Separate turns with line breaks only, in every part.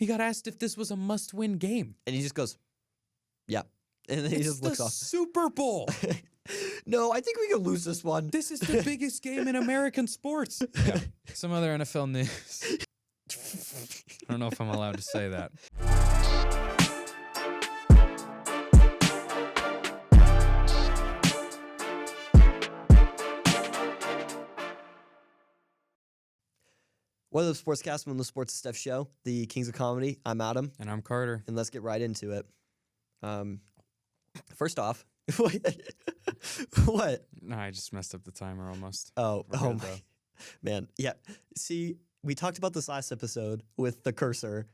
He got asked if this was a must-win game.
And he just goes, yeah. And then he just looks off.
Super Bowl.
No, I think we could lose this one.
This is the biggest game in American sports. Yeah. Some other NFL news. I don't know if I'm allowed to say that.
Welcome to the Sportscast on the SportsNStuff show, the Kings of Comedy. I'm Adam.
And I'm Carter.
And let's get right into it. First off, what?
No, I just messed up the timer almost.
Oh my, man. Yeah. See, we talked about this last episode with the cursor,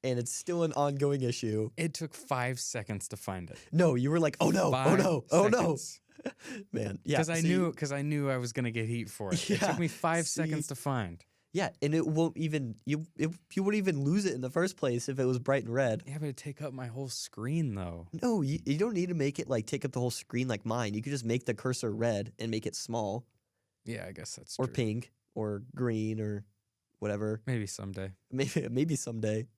and it's still an ongoing issue.
It took 5 seconds to find it.
No, you were like, oh no, oh no, oh no. Man, yeah.
Because I knew I was gonna get heat for it.
Yeah,
it took me 5 seconds to find.
Yeah, and it won't even you wouldn't even lose it in the first place if it was bright and red.
Yeah, but it'd take up my whole screen though.
No, you don't need to make it like take up the whole screen like mine. You could just make the cursor red and make it small.
Yeah, I guess that's
or
true.
Pink or green or whatever.
Maybe someday.
Maybe someday.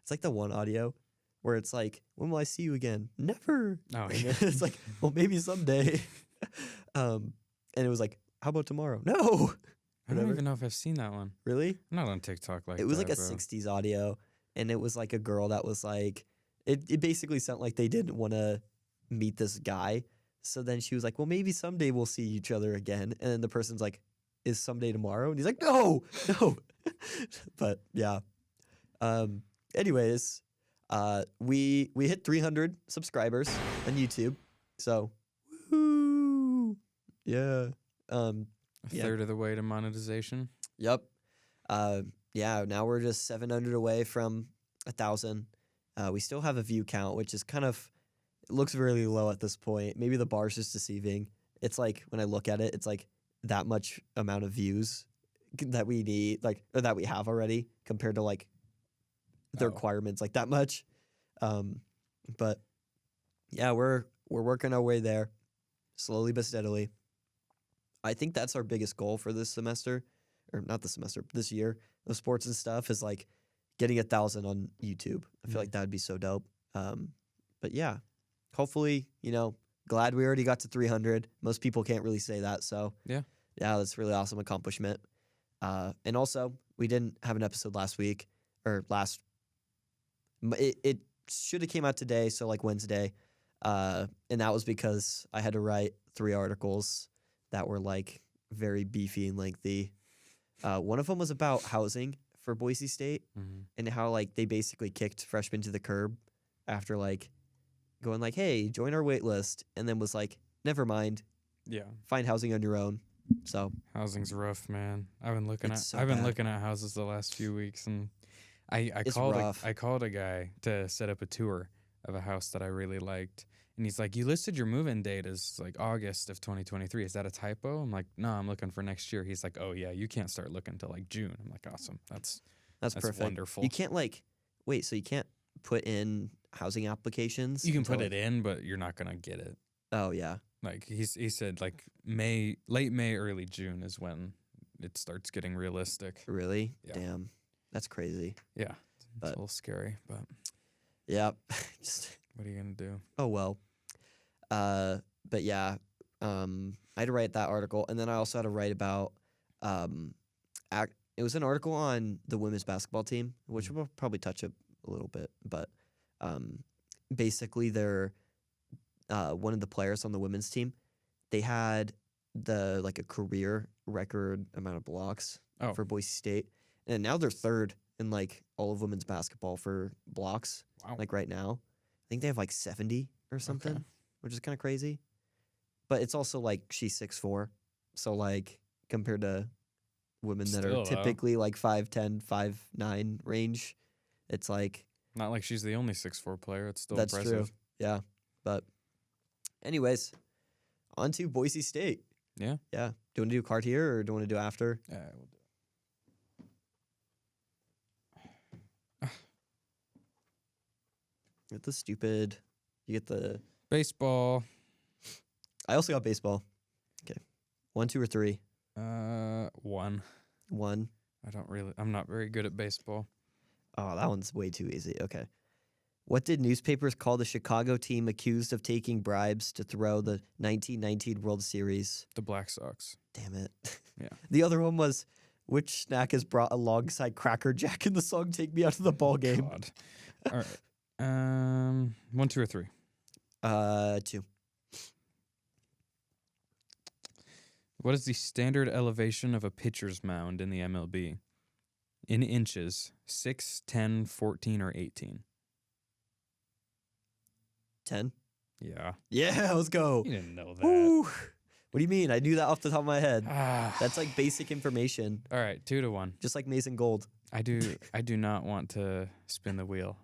It's like the one audio where it's like, when will I see you again? Never.
Oh, yeah.
It's like, well, maybe someday. And it was like, how about tomorrow? No.
I don't even know if I've seen that one.
Really?
I'm not on TikTok like that.
It was like a
bro.
60s audio, and it was like a girl that was like, it basically sounded like they didn't want to meet this guy. So then she was like, well, maybe someday we'll see each other again. And then the person's like, is someday tomorrow? And he's like, no. But yeah. Anyways, we hit 300 subscribers on YouTube. So, woo! Yeah.
A third of the way to monetization.
Yep. Yeah, now we're just 700 away from 1,000. We still have a view count, which is kind of, it looks really low at this point. Maybe the bar's just deceiving. It's like, when I look at it, it's like that much amount of views that we need, like, or that we have already compared to like the requirements, like that much. But yeah, we're working our way there slowly but steadily. I think that's our biggest goal for this semester, or not this semester, this year of SportsNStuff is like getting 1,000 on YouTube. I feel like that would be so dope. But yeah, hopefully, glad we already got to 300. Most people can't really say that. So yeah, that's a really awesome accomplishment. And also, we didn't have an episode last week it should have came out today. So like Wednesday. And that was because I had to write 3 articles that were like very beefy and lengthy. One of them was about housing for Boise State and how like they basically kicked freshmen to the curb after like going like, hey, join our wait list. And then was like, never mind. Yeah. Find housing on your own. So
housing's rough, man. I've been looking at houses the last few weeks, and I called a guy to set up a tour of a house that I really liked. And he's like, you listed your move-in date as like August of 2023. Is that a typo? I'm like, no, I'm looking for next year. He's like, oh yeah, you can't start looking until like June. I'm like, awesome. That's perfect. Wonderful.
You can't so you can't put in housing applications?
You can put it in, but you're not going to get it.
Oh yeah.
Like he said like late May, early June is when it starts getting realistic.
Really? Yeah. Damn. That's crazy.
Yeah. It's a little scary, but
yeah.
What are you going to do?
Oh well. But yeah, I had to write that article, and then I also had to write about, it was an article on the women's basketball team, which we'll probably touch a little bit, but, basically they're, one of the players on the women's team, they had a career record amount of blocks for Boise State, and now they're third in like all of women's basketball for blocks. Wow. Like right now, I think they have like 70 or something. Okay. Which is kind of crazy. But it's also like she's 6'4". So like compared to women that are typically like 5'10", 5'9" range, it's like
not like she's the only 6'4" player. It's still
that's
impressive.
True. Yeah. But anyways, on to Boise State.
Yeah.
Yeah. Do you want to do a card here or do you want to do after?
Yeah, we'll do it.
Get the stupid. You get the
baseball.
I also got baseball. Okay. 1, 2, or 3?
1.
1.
I'm not very good at baseball.
Oh, that one's way too easy. Okay. What did newspapers call the Chicago team accused of taking bribes to throw the 1919 World Series?
The Black Sox.
Damn it.
Yeah.
The other one was, which snack is brought alongside Cracker Jack in the song "Take Me Out to the Ball Game"?
God. All right. 1, 2, or 3.
2.
What is the standard elevation of a pitcher's mound in the MLB? In inches, 6, 10, 14, or 18?
10.
Yeah.
Yeah, let's go.
You didn't know that.
Woo. What do you mean? I knew that off the top of my head. That's like basic information.
All right, 2-1.
Just like Mason Gold.
I do not want to spin the wheel.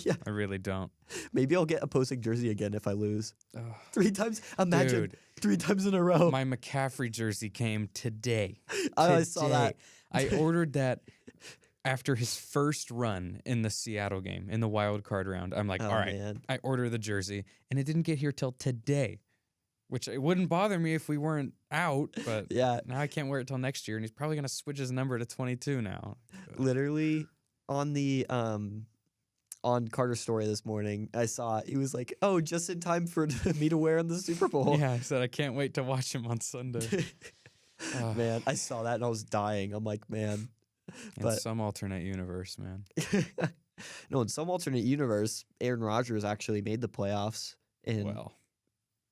Yeah.
I really don't.
Maybe I'll get a opposing jersey again if I lose.
Ugh.
3 times. Imagine
Dude,
3 times in a row.
my McCaffrey jersey came today.
I saw that.
I ordered that after his first run in the Seattle game, in the wild card round. I'm like, all right,
man.
I order the jersey, and it didn't get here till today, which it wouldn't bother me if we weren't out, but
Yeah.
now I can't wear it till next year, and he's probably going to switch his number to 22 now.
Literally on the on Carter's story this morning, I saw he was like, "Oh, just in time for me to wear in the Super Bowl."
Yeah, I said I can't wait to watch him on Sunday.
Man, I saw that and I was dying. I'm like, man.
In some alternate universe, man.
No, in some alternate universe, Aaron Rodgers actually made the playoffs. And,
Well,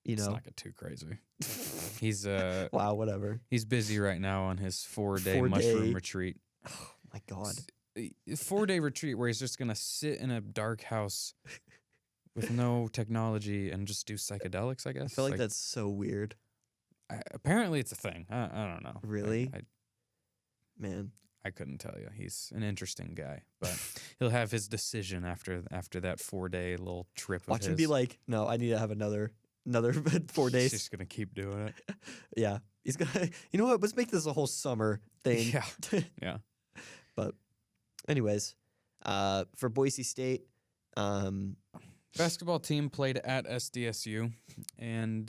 you
let's
know,
not get too crazy. He's
wow, whatever.
He's busy right now on his 4-day mushroom retreat.
Oh my God.
4-day retreat where he's just gonna sit in a dark house with no technology and just do psychedelics, I guess.
I feel like that's so weird.
Apparently it's a thing. I don't know.
Really? Man.
I couldn't tell you. He's an interesting guy, but he'll have his decision after that 4-day little trip.
Watch him be like, no, I need to have another 4 days.
He's just gonna keep doing it.
Yeah, he's gonna. You know what? Let's make this a whole summer thing.
Yeah, yeah.
But, anyways, for Boise State,
basketball team played at SDSU and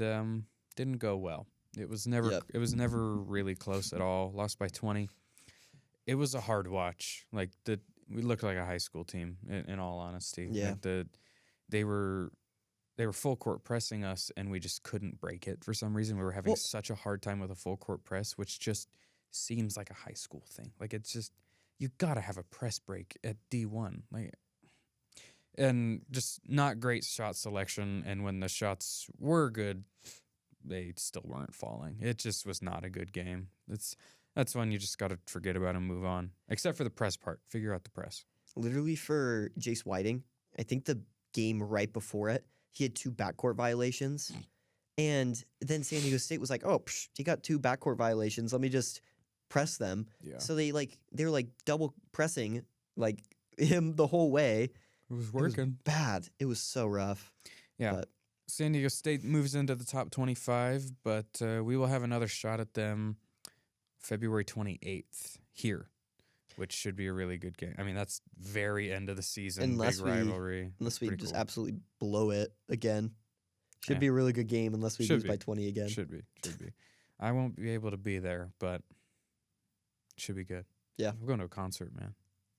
didn't go well. It was never really close at all. Lost by 20. It was a hard watch. Like we looked like a high school team. In all honesty,
yeah.
Like they were full court pressing us, and we just couldn't break it for some reason. We were having such a hard time with a full court press, which just seems like a high school thing. Like it's just you gotta have a press break at D1. Like, and just not great shot selection. And when the shots were good, they still weren't falling. It just was not a good game. That's when you just got to forget about it and move on. Except for the press part. Figure out the press.
Literally for Jace Whiting, I think the game right before it, he had 2 backcourt violations. And then San Diego State was like, oh, he got 2 backcourt violations. Let me just press them.
Yeah.
So they were like double pressing like him the whole way.
It was working.
It was bad. It was so rough.
Yeah.
But
San Diego State moves into the top 25, but we will have another shot at them February 28th here, which should be a really good game. I mean, that's very end of the season, big rivalry.
Unless we just absolutely blow it again. Should be a really good game unless we lose by 20 again.
Should be. I won't be able to be there, but it should be good.
Yeah.
I'm going to a concert, man.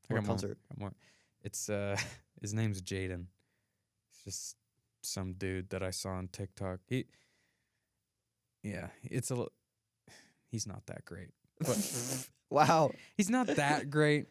What concert?
It's his name's Jaden. It's just some dude that I saw on TikTok. He's not that great. But
wow.
He's not that great.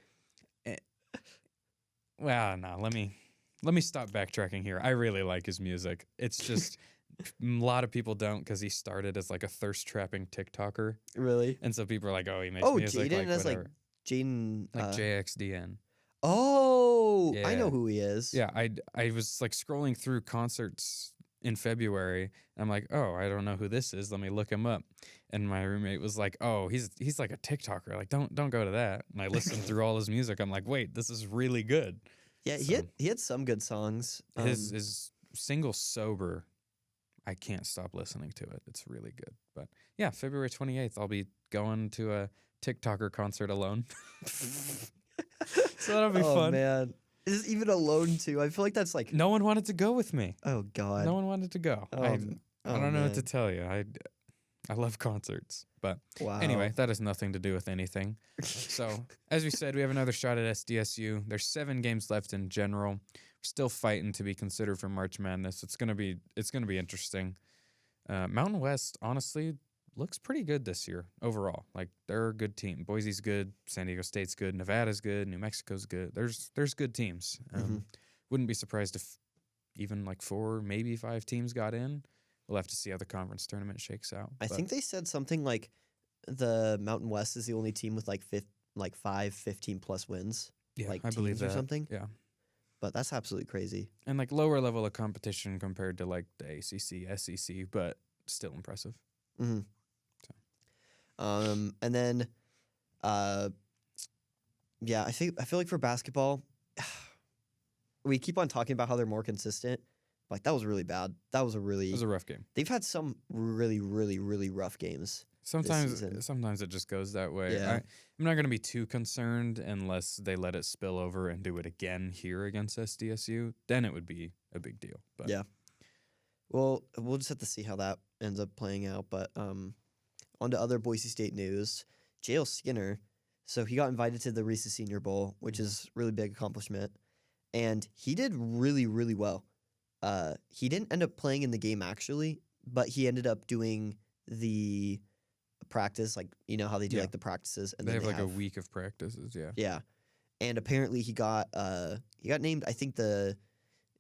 Well, no, let me stop backtracking here. I really like his music. It's just a lot of people don't because he started as like a thirst-trapping TikToker.
Really?
And so people are like, oh, he makes music
Jaden
like whatever.
Jaden.
Like JXDN.
Oh,
yeah.
I know who he is.
Yeah, I was like scrolling through concerts in February, and I'm like, oh, I don't know who this is. Let me look him up. And my roommate was like, oh, he's like a TikToker. Like, don't go to that. And I listened through all his music. I'm like, wait, this is really good.
Yeah,
so,
he had some good songs.
His single Sober, I can't stop listening to it. It's really good. But yeah, February 28th, I'll be going to a TikToker concert alone. So that'll be fun.
Oh, man. Is this even alone, too? I feel like that's like...
No one wanted to go with me.
Oh, God.
No one wanted to go. I don't know what to tell you. I love concerts. But
Wow.
anyway, that has nothing to do with anything. So, as we said, we have another shot at SDSU. There's 7 games left in general. We're still fighting to be considered for March Madness. It's gonna be interesting. Mountain West, honestly, looks pretty good this year overall. Like, they're a good team. Boise's good. San Diego State's good. Nevada's good. New Mexico's good. There's good teams. Wouldn't be surprised if even like 4, maybe 5 teams got in. We'll have to see how the conference tournament shakes out.
I think they said something like the Mountain West is the only team with like 5 15-plus wins.
Yeah,
like
I believe that.
Or something.
Yeah.
But that's absolutely crazy.
And like lower level of competition compared to like the ACC, SEC, but still impressive.
Mm-hmm. So. And then, yeah, I feel like for basketball, we keep on talking about how they're more consistent. Like, that was really bad. It was a rough game. They've had some really, really, really rough games.
Sometimes it just goes that way.
Yeah.
I'm not going to be too concerned unless they let it spill over and do it again here against SDSU. Then it would be a big deal. But
yeah. Well, we'll just have to see how that ends up playing out. But on to other Boise State news. J.L. Skinner, so he got invited to the Reese's Senior Bowl, which is a really big accomplishment. And he did really, really well. He didn't end up playing in the game, actually, but he ended up doing the practice, like, you know how they do like the practices, and
they have like a week of practices. Yeah.
And apparently he got named, I think it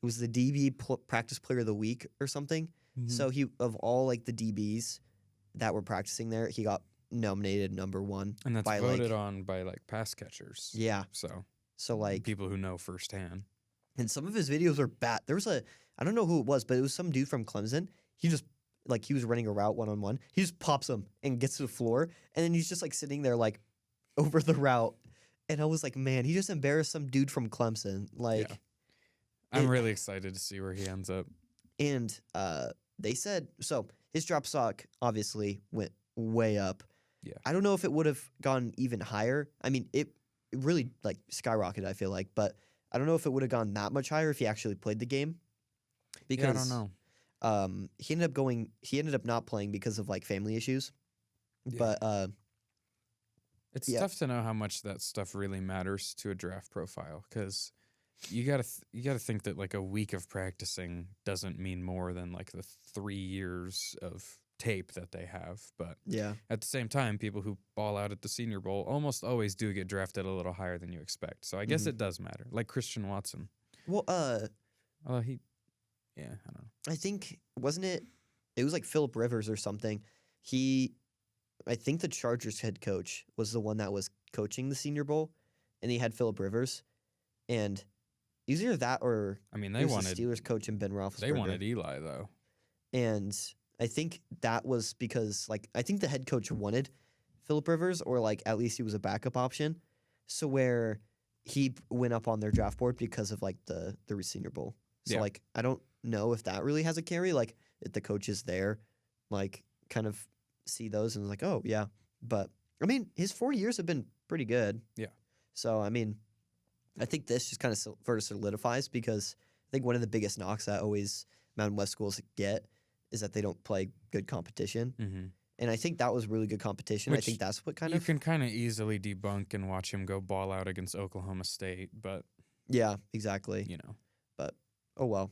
was the DB practice player of the week or something. So he, of all like the DBs that were practicing there, he got nominated number 1,
and that's voted on by like pass catchers.
Yeah. So like
people who know firsthand.
And some of his videos are bad. There was I don't know who it was, but it was some dude from Clemson. He just, like, he was running a route one-on-one. He just pops him and gets to the floor, and then he's just, like, sitting there, like, over the route. And I was like, man, he just embarrassed some dude from Clemson. Like, yeah.
I'm really excited to see where he ends up.
And they said, so his drop stock obviously went way up.
Yeah.
I don't know if it would have gone even higher. I mean, it really, like, skyrocketed, I feel like, but I don't know if it would have gone that much higher if he actually played the game. Because
I don't know.
He ended up not playing because of like family issues.
Yeah. But it's tough to know how much that stuff really matters to a draft profile, because you gotta think that like a week of practicing doesn't mean more than like the 3 years of tape that they have. But
yeah,
at the same time, people who ball out at the Senior Bowl almost always do get drafted a little higher than you expect. So I guess it does matter. Like Christian Watson.
Well,
although I don't know.
I think, wasn't it? It was like Phillip Rivers or something. I think the Chargers head coach was the one that was coaching the Senior Bowl, and he had Phillip Rivers, and either that or
I mean, they wanted
the Steelers coach and Ben Roethlisberger.
They wanted Eli though,
and I think that was because like I think the head coach wanted Phillip Rivers, or like at least he was a backup option, so where he went up on their draft board because of like the Senior Bowl. So like I don't know if that really has a carry, like if the coach is there, like kind of see those and like, oh yeah. But I mean, his 4 years have been pretty good.
Yeah.
So I mean, I think this just kind of further solidifies, because I think one of the biggest knocks that always Mountain West schools get is that they don't play good competition.
Mm-hmm.
And I think that was really good competition. I think that's what
you can kind of easily debunk and watch him go ball out against Oklahoma State, but
yeah, exactly.
You know,
but oh well.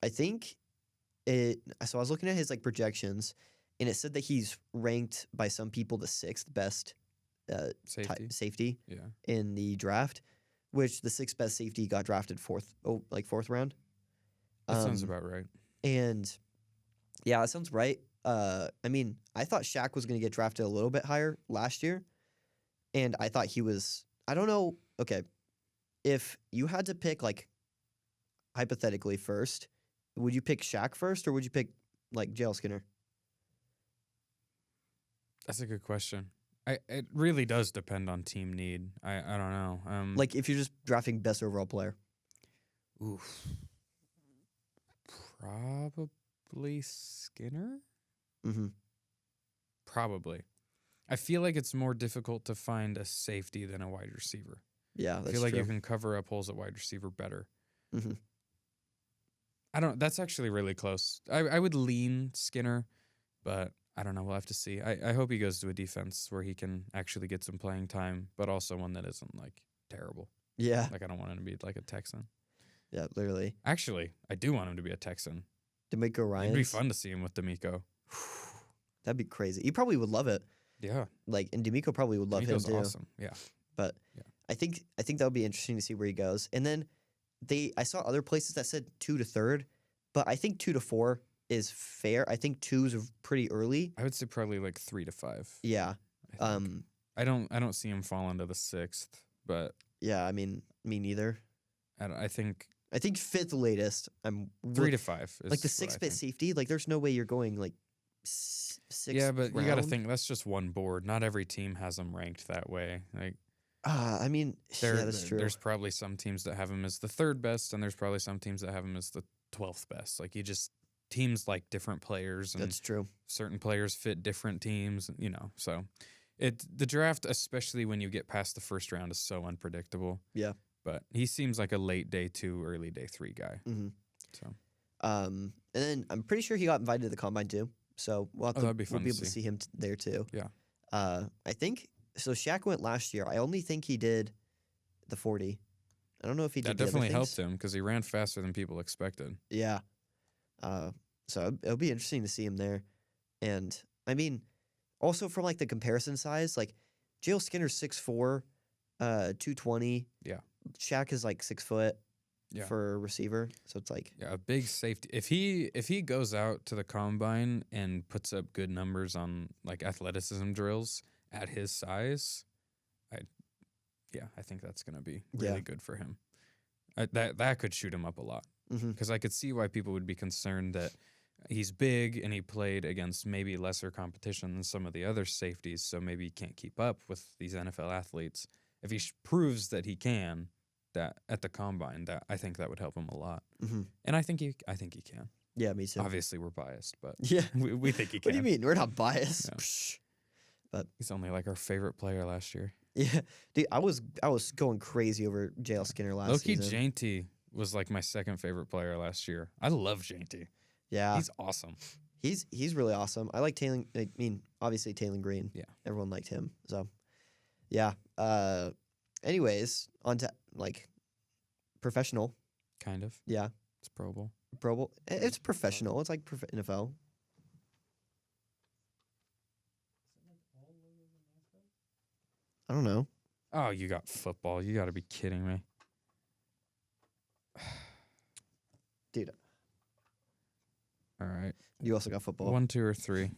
I think it. So I was looking at his like projections, and it said that he's ranked by some people the 6th best safety in the draft, which the 6th best safety got drafted 4th round.
That sounds about right.
And yeah, that sounds right. I mean, I thought Shaq was going to get drafted a little bit higher last year, and I thought he was. I don't know. Okay, if you had to pick like hypothetically first, would you pick Shaq first, or would you pick like J.L. Skinner?
That's a good question. It really does depend on team need. I don't know.
Like if you're just drafting best overall player.
Oof. Probably Skinner?
Mm-hmm.
Probably. I feel like it's more difficult to find a safety than a wide receiver.
Yeah, that's
I feel like
true.
you can cover up holes at wide receiver better.
Mm-hmm.
That's actually really close. I would lean Skinner, but I don't know. We'll have to see. I hope he goes to a defense where he can actually get some playing time, but also one that isn't like terrible.
Yeah.
Like I don't want him to be like a Texan.
Yeah, literally.
Actually, I do want him to be a Texan.
D'Amico Ryans.
It'd be fun to see him with D'Amico.
That'd be crazy. He probably would love it.
Yeah.
Like, and D'Amico probably would love him too.
Awesome. Yeah.
But yeah. I think that would be interesting to see where he goes. And then I saw other places that said 2 to 3rd, but I think 2 to 4 is fair. I think 2 is pretty early.
I would say probably like 3 to 5.
Yeah.
I don't see him falling to the 6th, but
yeah, I mean, me neither.
I think
5th latest. I'm
3 to 5.
Like the 6th safety. Like there's no way you're going like 6th.
Yeah, but
round.
You got to think that's just one board. Not every team has them ranked that way. Like,
I mean, yeah, that's true.
There's probably some teams that have him as the 3rd best, and there's probably some teams that have him as the 12th best. Like teams like different players. And
that's true.
Certain players fit different teams. So the draft, especially when you get past the first round, is so unpredictable.
Yeah.
But he seems like a late day 2, early day 3 guy.
Mm-hmm.
So,
and then I'm pretty sure he got invited to the combine too. So we'll be able to see him there too.
Yeah.
I think so. Shaq went last year. I only think he did the 40. I don't know if he did.
That definitely helped him because he ran faster than people expected.
Yeah. So it'll be interesting to see him there. And I mean, also from like the comparison size, like J.L. Skinner's 6'4", 220.
Yeah.
Shaq is like 6 foot for a receiver. So it's like
a big safety. If he goes out to the combine and puts up good numbers on like athleticism drills at his size, I think that's gonna be really good for him. That could shoot him up a lot because I could see why people would be concerned that he's big and he played against maybe lesser competition than some of the other safeties, so maybe he can't keep up with these NFL athletes. If he proves that he can, that at the combine, that I think that would help him a lot.
Mm-hmm.
And I think he can.
Yeah, me too.
Obviously, we're biased, but
yeah,
we think he can.
What do you mean? We're not biased.
No.
But
he's only like our favorite player last year.
Yeah, dude, I was going crazy over J.L. Skinner last season.
Low-key Jainty was like my second favorite player last year. I love Jainty.
Yeah,
he's awesome.
He's really awesome. I like Taylor. I mean, obviously Taylor Green.
Yeah,
everyone liked him. So, yeah. Anyways, on to like professional.
Kind of.
Yeah,
it's Pro Bowl.
Pro Bowl. It's professional. It's like NFL. I don't know.
Oh, you got football. You got to be kidding me.
Dude.
All right.
You also got football.
1, 2, or 3?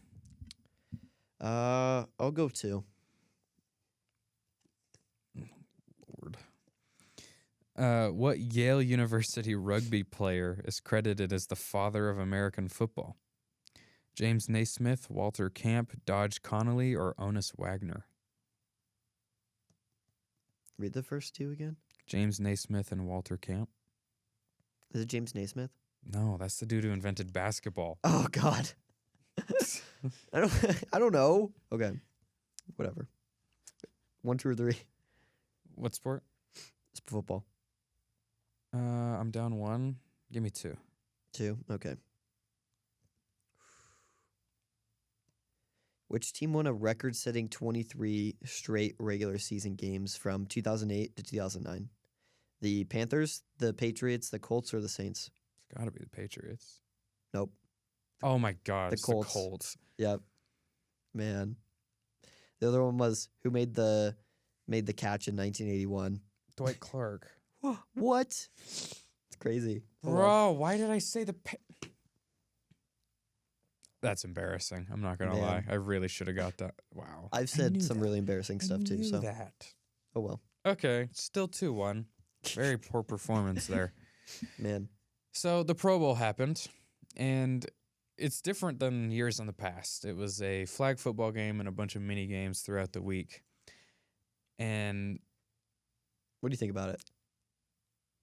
I'll go 2.
Lord. What Yale University rugby player is credited as the father of American football? James Naismith, Walter Camp, Dodge Connolly, or Onus Wagner?
Read the first 2 again.
James Naismith and Walter Camp.
Is it James Naismith?
No, that's the dude who invented basketball.
Oh God. I don't know. Okay. Whatever. 1, 2, or 3.
What sport?
It's football.
I'm down 1. Give me 2.
2. Okay. Which team won a record-setting 23 straight regular season games from 2008 to 2009? The Panthers, the Patriots, the Colts, or the Saints?
It's got to be the Patriots.
Nope.
Oh my God,
the Colts.
The Colts.
Yep. Man. The other one was who made the catch in 1981?
Dwight Clark.
What? It's crazy.
Bro, why did I say the That's embarrassing. I'm not going to lie. I really should have got that. Wow.
I've said some really embarrassing stuff too. So
that.
Oh well.
Okay. Still 2-1. Very poor performance there.
Man.
So the Pro Bowl happened, and it's different than years in the past. It was a flag football game and a bunch of mini games throughout the week. And
what do you think about it?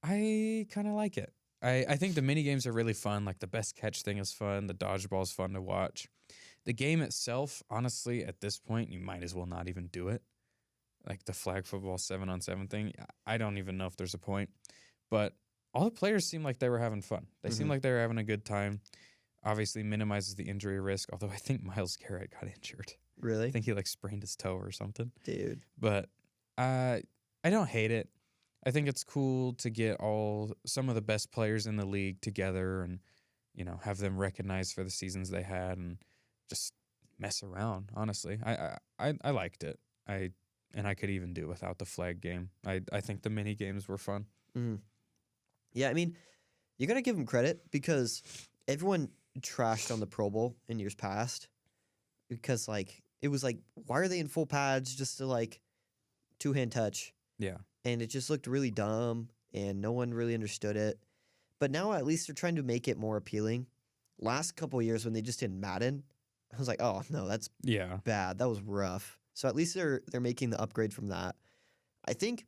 I kind of like it. I think the mini games are really fun. Like the best catch thing is fun. The dodgeball is fun to watch. The game itself, honestly, at this point, you might as well not even do it. Like the flag football 7-on-7 thing, I don't even know if there's a point. But all the players seemed like they were having fun. They seemed like they were having a good time. obviously minimizes the injury risk, although I think Myles Garrett got injured.
Really?
I think he like sprained his toe or something.
Dude.
But I don't hate it. I think it's cool to get some of the best players in the league together and, you know, have them recognized for the seasons they had and just mess around, honestly. I liked it. I could even do without the flag game. I think the mini games were fun.
Mm. Yeah, I mean, you got to give them credit because everyone trashed on the Pro Bowl in years past because, like, it was like, why are they in full pads just to, like, two-hand touch?
Yeah.
And it just looked really dumb, and no one really understood it. But now at least they're trying to make it more appealing. Last couple of years when they just did Madden, I was like, oh, no, that's bad. That was rough. So at least they're making the upgrade from that. I think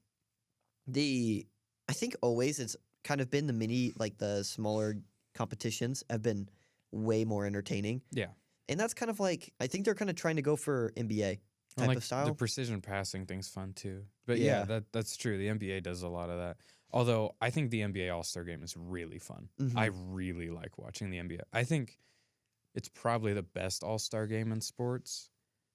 always it's kind of been the mini, like the smaller competitions have been way more entertaining.
Yeah.
And that's kind of like, I think they're kind of trying to go for NBA type of style.
The precision passing thing's fun too. But yeah, that's true. The NBA does a lot of that. Although I think the NBA All-Star Game is really fun. Mm-hmm. I really like watching the NBA. I think it's probably the best All-Star Game in sports.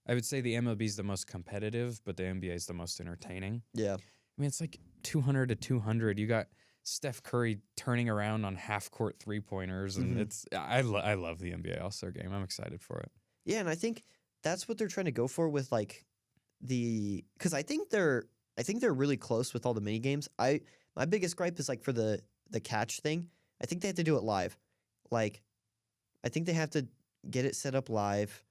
I would say the MLB is the most competitive, but the NBA is the most entertaining.
Yeah.
I mean, it's like 200 to 200. You got Steph Curry turning around on half-court three-pointers, and I love the NBA All-Star Game. I'm excited for it.
Yeah, and I think that's what they're trying to go for with like because I think they're really close with all the mini games. My biggest gripe is like for the catch thing. I think they have to do it live. Like, I think they have to get it set up live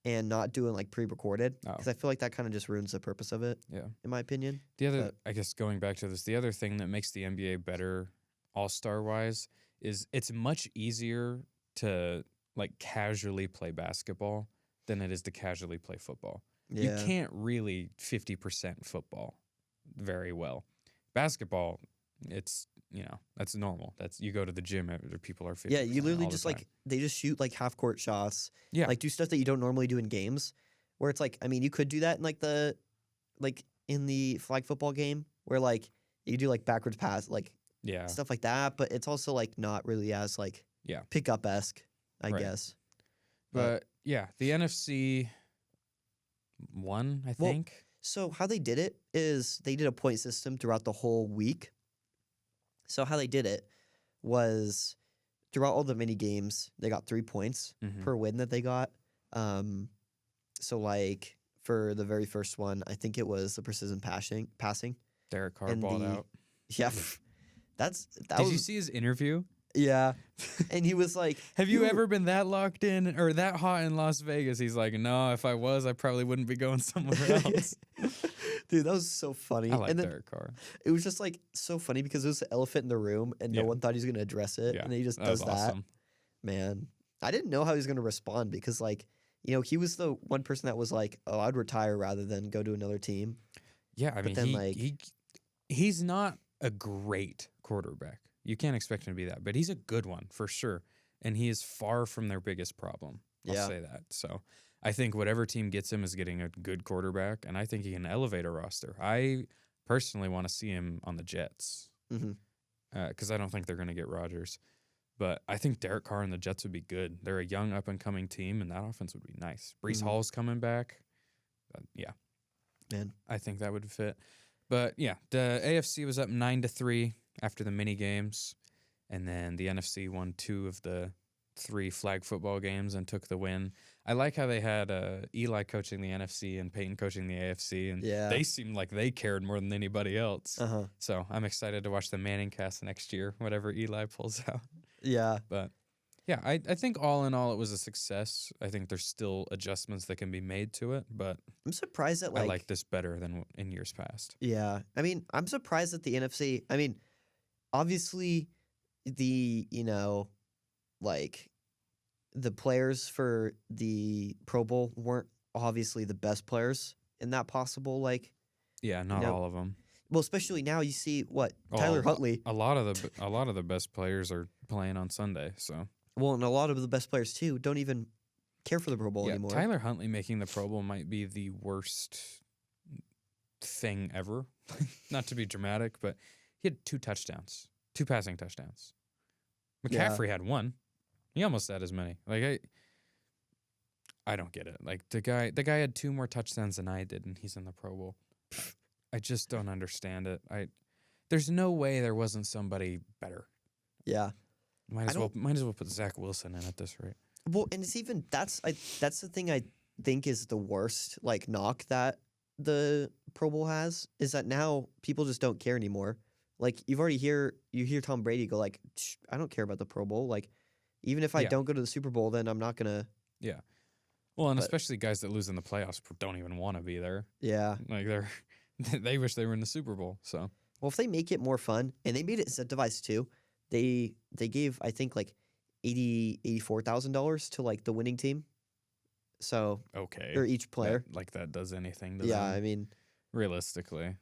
and not do it like pre-recorded because I feel like that kind of just ruins the purpose of it.
Yeah,
in my opinion.
I guess going back to this, the other thing that makes the NBA better All-Star wise is it's much easier to like casually play basketball than it is to casually play football. Yeah. You can't really 50% football very well. Basketball, it's, you know, that's normal. That's you go to the gym, people are 50%.
Yeah, you literally just like they just shoot like half court shots. Yeah, like do stuff that you don't normally do in games. Where it's like, I mean, you could do that in like in the flag football game where like you do like backwards pass, like stuff like that. But it's also like not really as like pickup esque, I guess.
But yeah, the NFC won, I think.
Well, so how they did it is they did a point system throughout the whole week. So how they did it was throughout all the mini games, they got 3 points per win that they got. So like for the very first one, I think it was the precision passing.
Derek Carr balled out.
Yeah,
Did you see his interview?
Yeah, and he was like,
"Have you ever been that locked in or that hot in Las Vegas?" He's like, "No, if I was, I probably wouldn't be going somewhere else."
Dude, that was so funny.
I like Derek Carr.
It was just like so funny because it was the elephant in the room, and no one thought he was going to address it, and he just does that. Awesome. Man, I didn't know how he was going to respond because, like, you know, he was the one person that was like, "Oh, I'd retire rather than go to another team."
Yeah, I mean, he's not a great quarterback. You can't expect him to be that, but he's a good one for sure. And he is far from their biggest problem. I'll say that. So I think whatever team gets him is getting a good quarterback, and I think he can elevate a roster. I personally want to see him on the Jets because I don't think they're going to get Rodgers. But I think Derek Carr and the Jets would be good. They're a young, up-and-coming team, and that offense would be nice. Breece Hall's coming back.
Man,
I think that would fit. But, yeah, the AFC was up 9-3 after the mini games, and then the NFC won 2 of the 3 flag football games and took the win. I like how they had Eli coaching the NFC and Peyton coaching the AFC, and they seemed like they cared more than anybody else. So I'm excited to watch the Manning cast next year, whatever Eli pulls out.
Yeah.
But, yeah, I think all in all it was a success. I think there's still adjustments that can be made to it, but
I'm surprised that
I like this better than in years past.
Yeah. I mean, I'm surprised that the NFC, I mean, obviously the, you know, like the players for the Pro Bowl weren't obviously the best players in that possible, like.
Yeah, not all of them.
Well, especially now you see Tyler Huntley.
A lot of the best players are playing on Sunday, so.
Well, and a lot of the best players too don't even care for the Pro Bowl anymore.
Tyler Huntley making the Pro Bowl might be the worst thing ever. Not to be dramatic, but he had 2 touchdowns, 2 passing touchdowns. McCaffrey had 1. He almost had as many. Like I don't get it. Like the guy had 2 more touchdowns than I did, and he's in the Pro Bowl. I just don't understand it. There's no way there wasn't somebody better.
Yeah.
Might as well put Zach Wilson in at this rate.
Well, and it's even that's the thing I think is the worst like knock that the Pro Bowl has is that now people just don't care anymore. Like you hear Tom Brady go like, I don't care about the Pro Bowl. Like even if I don't go to the Super Bowl, then I'm not gonna.
Yeah. Well, and especially guys that lose in the playoffs don't even want to be there.
Yeah.
Like they wish they were in the Super Bowl. So.
Well, if they make it more fun, and they made it incentivized too, they gave I think like $84,000 to like the winning team. So
okay,
or each player.
That does anything to
them.
I
mean,
realistically,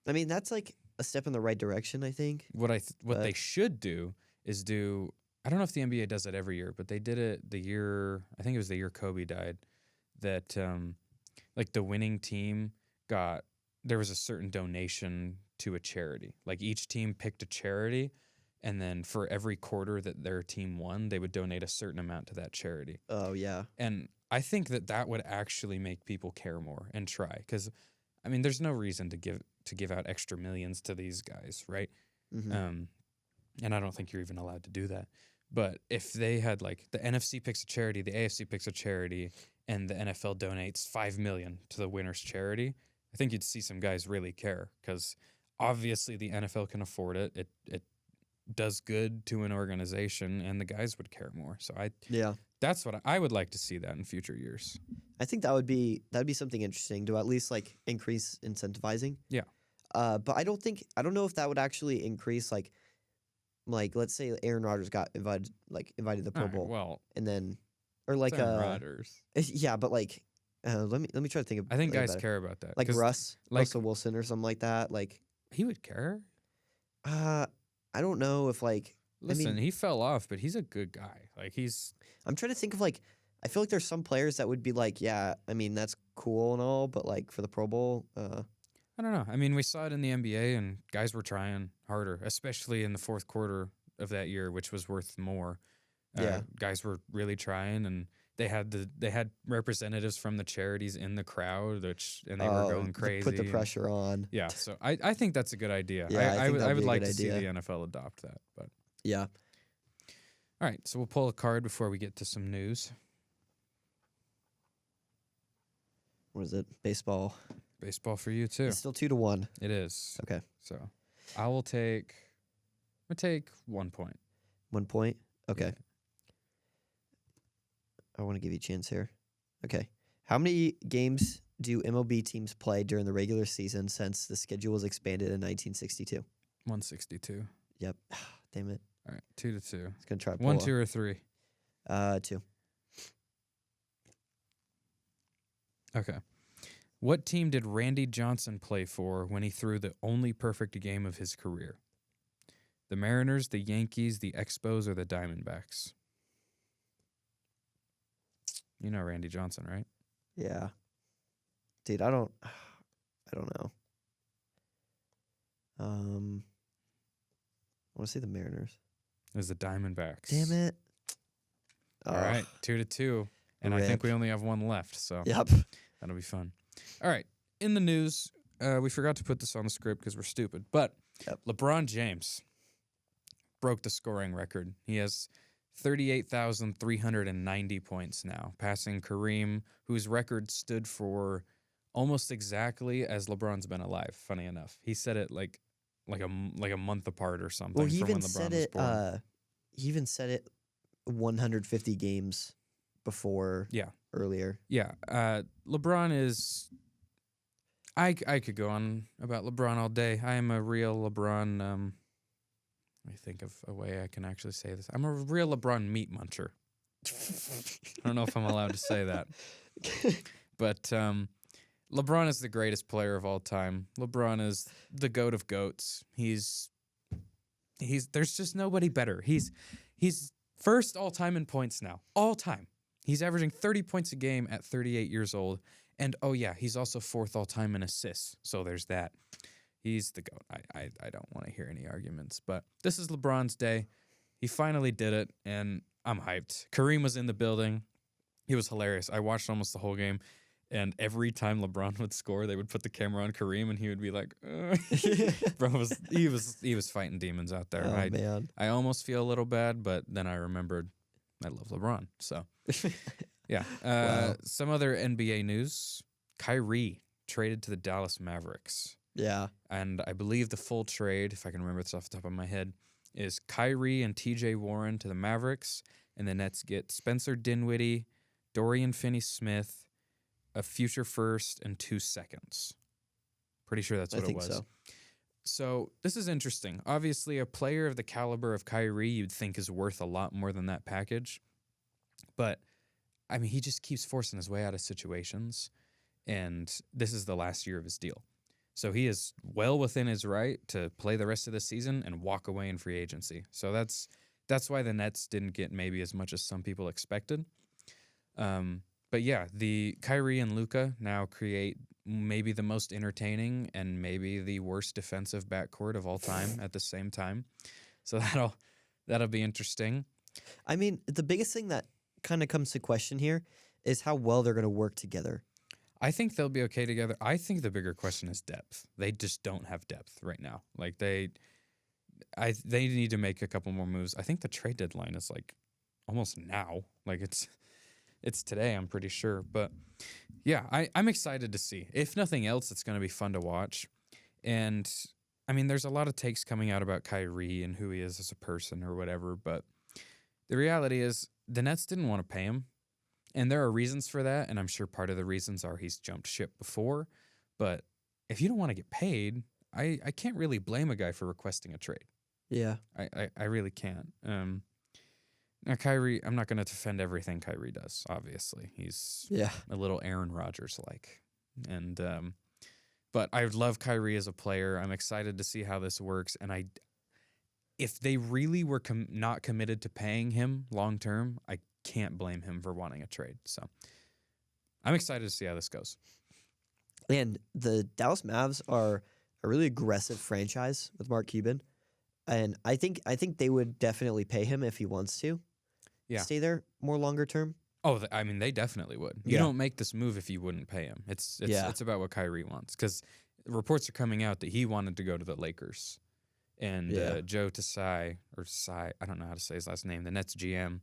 I mean that's like a step in the right direction. I think
what they should do is do. I don't know if the NBA does it every year, but they did it the year. I think it was the year Kobe died. That like the winning team there was a certain donation to a charity. Like each team picked a charity, and then for every quarter that their team won, they would donate a certain amount to that charity.
Oh yeah.
And I think that would actually make people care more and try, because I mean, there's no reason to give out extra millions to these guys, right?
Mm-hmm.
And I don't think you're even allowed to do that. But if they had like the NFC picks a charity, the AFC picks a charity, and the NFL donates $5 million to the winner's charity, I think you'd see some guys really care, because obviously the NFL can afford it. It does good to an organization, and the guys would care more. So that's what I would like to see that in future years.
I think that'd be something interesting to at least like increase incentivizing.
Yeah.
But I don't know if that would actually increase like let's say Aaron Rodgers got invited to the Pro Bowl.
Well,
and then or like
Aaron Rodgers.
Yeah, but like let me try to think of.
I think guys care about that.
Like Russell Wilson or something like that. Like
he would care.
I don't know if like.
Listen, he fell off, but he's a good guy. Like
I'm trying to think of like. I feel like there's some players that would be like, yeah, I mean that's cool and all, but like for the Pro Bowl,
I don't know. I mean, we saw it in the NBA, and guys were trying harder, especially in the fourth quarter of that year, which was worth more. Guys were really trying, and they had representatives from the charities in the crowd, and they were going crazy.
Put the pressure on.
Yeah, so I think that's a good idea.
Yeah,
I would like to see the NFL adopt that. But
yeah.
All right, so we'll pull a card before we get to some news.
What is it? Baseball.
Baseball for you too.
It's still 2-1.
It is.
Okay.
So I'll take 1 point.
1 point? Okay.
Yeah.
I want to give you a chance here. Okay. How many games do MLB teams play during the regular season since the schedule was expanded in 1962?
162.
Yep. Damn it.
All right, 2-2.
It's gonna try
1, 2, or 3.
2.
Okay. What team did Randy Johnson play for when he threw the only perfect game of his career? The Mariners, the Yankees, the Expos, or the Diamondbacks? You know Randy Johnson, right?
Yeah. Dude, I don't know. I want to say the Mariners.
It was the Diamondbacks.
Damn it.
All right, 2-2. And I think we only have one left, so
yep.
That'll be fun. All right, in the news, we forgot to put this on the script because we're stupid, but LeBron James broke the scoring record. He has 38,390 points now, passing Kareem, whose record stood for almost exactly as LeBron's been alive, funny enough. He said it like a month apart or something.
Well, he
from
even
when LeBron
said
was
it.
born.
He even said it 150 games before.
Yeah.
Earlier.
Yeah. LeBron is. I could go on about LeBron all day. I am a real LeBron. Let me think of a way I can actually say this. I'm a real LeBron meat muncher. I don't know if I'm allowed to say that, but LeBron is the greatest player of all time. LeBron is the GOAT of GOATs. He's there's just nobody better. He's first all time in points now. All time. He's averaging 30 points a game at 38 years old. And oh yeah, he's also fourth all time in assists. So there's that. He's the GOAT. I don't want to hear any arguments, but this is LeBron's day. He finally did it, and I'm hyped. Kareem was in the building. He was hilarious. I watched almost the whole game, and every time LeBron would score, they would put the camera on Kareem, and he would be like, "Bro, he was fighting demons out there."
Oh, man.
I almost feel a little bad, but then I remembered I love LeBron. So, yeah.
Wow.
Some other NBA news: Kyrie traded to the Dallas Mavericks.
Yeah.
And I believe the full trade, if I can remember this off the top of my head, is Kyrie and TJ Warren to the Mavericks, and the Nets get Spencer Dinwiddie, Dorian Finney-Smith, a future first, and 2 seconds. Pretty sure that's what it was.
So.
So this is interesting. Obviously, a player of the caliber of Kyrie you'd think is worth a lot more than that package. But, I mean, he just keeps forcing his way out of situations, and this is the last year of his deal. So he is well within his right to play the rest of the season and walk away in free agency. So that's why the Nets didn't get maybe as much as some people expected. But yeah, the Kyrie and Luka now create maybe the most entertaining and maybe the worst defensive backcourt of all time at the same time. So that'll be interesting.
I mean, the biggest thing that kind of comes to question here is how well they're going to work together.
I think they'll be okay together. I think the bigger question is depth. They just don't have depth right now. Like they need to make a couple more moves. I think the trade deadline is like almost now. Like it's today, I'm pretty sure. But yeah, I'm excited to see. If nothing else, it's going to be fun to watch. And I mean, there's a lot of takes coming out about Kyrie and who he is as a person or whatever. But the reality is the Nets didn't want to pay him. And there are reasons for that, and I'm sure part of the reasons are he's jumped ship before. But if you don't want to get paid, I can't really blame a guy for requesting a trade.
Yeah.
I really can't. Now, Kyrie, I'm not going to defend everything Kyrie does, obviously. He's a little Aaron Rodgers-like. And but I love Kyrie as a player. I'm excited to see how this works. And if they really were not committed to paying him long-term, I can't blame him for wanting a trade. So I'm excited to see how this goes.
And the Dallas Mavs are a really aggressive franchise with Mark Cuban. And I think they would definitely pay him if he wants to stay there more longer term.
Oh, I mean, they definitely would. You don't make this move if you wouldn't pay him. It's about what Kyrie wants. Because reports are coming out that he wanted to go to the Lakers. And Joe Tsai, I don't know how to say his last name, the Nets GM,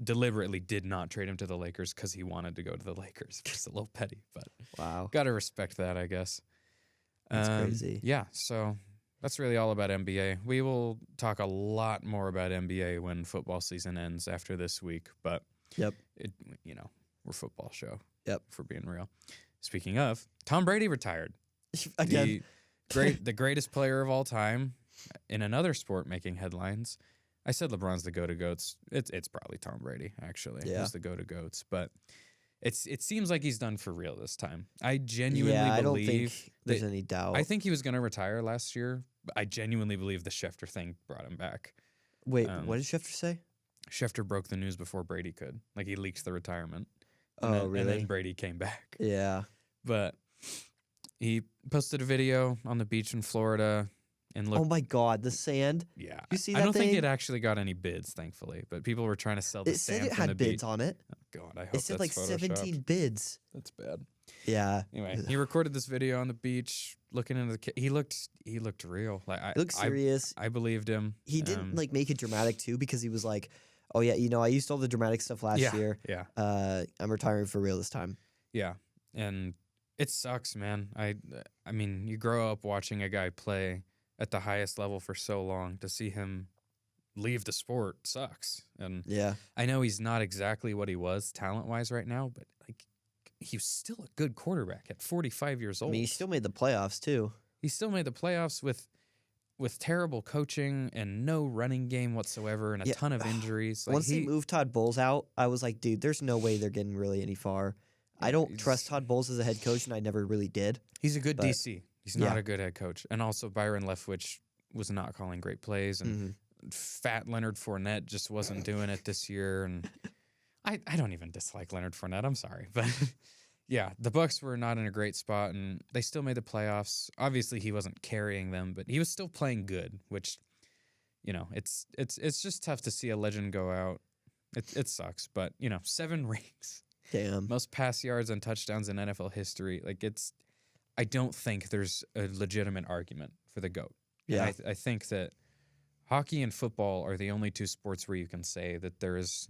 deliberately did not trade him to the Lakers because he wanted to go to the Lakers. Just a little petty, but
wow,
gotta respect that, I guess.
That's crazy.
Yeah, so that's really all about NBA. We will talk a lot more about NBA when football season ends after this week, but we're a football show.
Yep,
for being real. Speaking of, Tom Brady retired.
Again.
The greatest player of all time in another sport making headlines. I said LeBron's the go-to-goats. It's probably Tom Brady, actually.
Yeah.
He's the go-to-goats. But it seems like he's done for real this time. I genuinely
I
believe...
don't think there's any doubt.
I think he was going to retire last year, but I genuinely believe the Schefter thing brought him back.
Wait, what did Schefter say?
Schefter broke the news before Brady could. Like, he leaked the retirement.
Really?
And then Brady came back.
Yeah.
But he posted a video on the beach in Florida... And look,
oh my God, the sand!
Yeah,
you see that?
I don't think it actually got any bids, thankfully. But people were trying to sell the sand.
It had bids on it.
Oh God, I hope
it said like 17 bids.
That's bad.
Yeah.
Anyway, he recorded this video on the beach, looking into the. He looked real. Like
he looked serious.
I believed him.
He didn't make it dramatic too, because he was like, "Oh yeah, I used all the dramatic stuff last year.
Yeah.
I'm retiring for real this time."
Yeah, and it sucks, man. I mean, you grow up watching a guy play at the highest level for so long. To see him leave the sport sucks. And I know he's not exactly what he was talent-wise right now, but like he was still a good quarterback at 45 years old.
I mean, he still made the playoffs too.
He still made the playoffs with terrible coaching and no running game whatsoever and a ton of injuries.
Like, once he moved Todd Bowles out, I was like, dude, there's no way they're getting really any far. I don't trust Todd Bowles as a head coach, and I never really did.
He's a good DC. He's not a good head coach. And also Byron Leftwich was not calling great plays. And fat Leonard Fournette just wasn't doing it this year. And I don't even dislike Leonard Fournette. I'm sorry. But yeah, the Bucs were not in a great spot, and they still made the playoffs. Obviously, he wasn't carrying them, but he was still playing good, which it's just tough to see a legend go out. It sucks, but 7 rings.
Damn.
Most pass yards and touchdowns in NFL history. Like I don't think there's a legitimate argument for the GOAT.
Yeah.
And I think that hockey and football are the only 2 sports where you can say that there's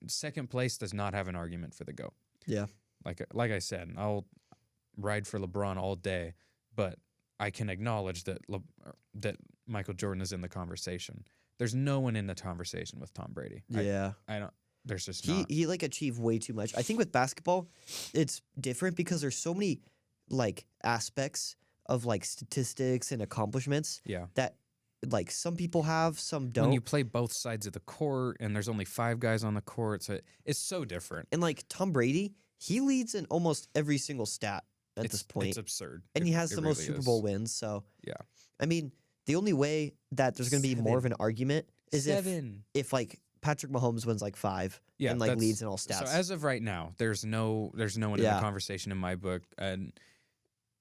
second place does not have an argument for the GOAT.
Yeah.
Like I said, I'll ride for LeBron all day, but I can acknowledge that Michael Jordan is in the conversation. There's no one in the conversation with Tom Brady.
Yeah.
I don't. There's just not.
He achieved way too much. I think with basketball, it's different because there's so many aspects of statistics and accomplishments.
Yeah.
That some people have, some don't.
When you play both sides of the court and there's only 5 guys on the court, so it's so different.
And Tom Brady, he leads in almost every single stat at this point.
It's absurd.
And he has the most Super Bowl wins. So
yeah.
I mean, the only way that there's going to be more of an argument is if Patrick Mahomes wins 5 and leads in all stats.
So as of right now, there's no one in the conversation in my book. And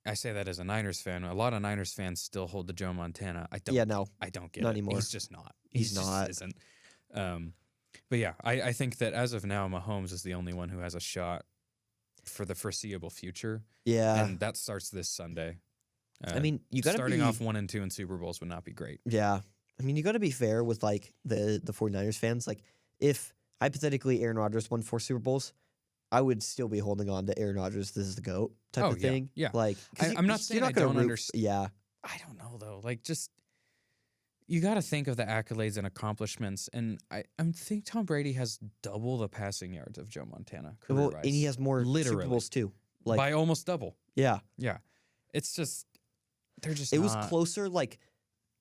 I say that as a Niners fan. A lot of Niners fans still hold to Joe Montana. I don't get
not
it.
Anymore.
He's just not.
He's not.
Just isn't. But yeah, I think that as of now, Mahomes is the only one who has a shot for the foreseeable future.
Yeah.
And that starts this Sunday.
I mean, you got to
starting off 1 and 2 in Super Bowls would not be great.
Yeah. I mean, you got to be fair with the 49ers fans. If hypothetically Aaron Rodgers won 4 Super Bowls, I would still be holding on to Aaron Rodgers. This is the GOAT type of thing.
Yeah. I'm not saying I don't understand. Yeah. I don't know though. Just you got to think of the accolades and accomplishments, and I think Tom Brady has double the passing yards of Joe Montana.
Well, and he has more Super Bowls too.
By almost double.
Yeah.
Yeah. It's just they're just.
It was closer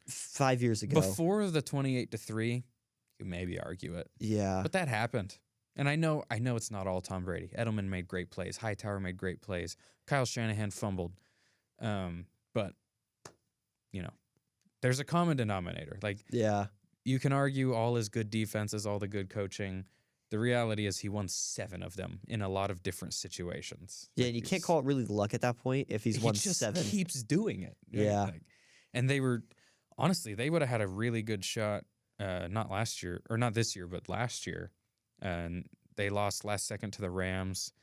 5 years ago.
Before the 28-3, you maybe argue it.
Yeah.
But that happened. And I know it's not all Tom Brady. Edelman made great plays. Hightower made great plays. Kyle Shanahan fumbled. But there's a common denominator.
Yeah.
You can argue all his good defenses, all the good coaching. The reality is he won 7 of them in a lot of different situations.
Yeah, and you can't call it really luck at that point if he's won 7.
He keeps doing it.
Yeah.
And they were honestly, they would have had a really good shot not this year, but last year. And they lost last second to the Rams.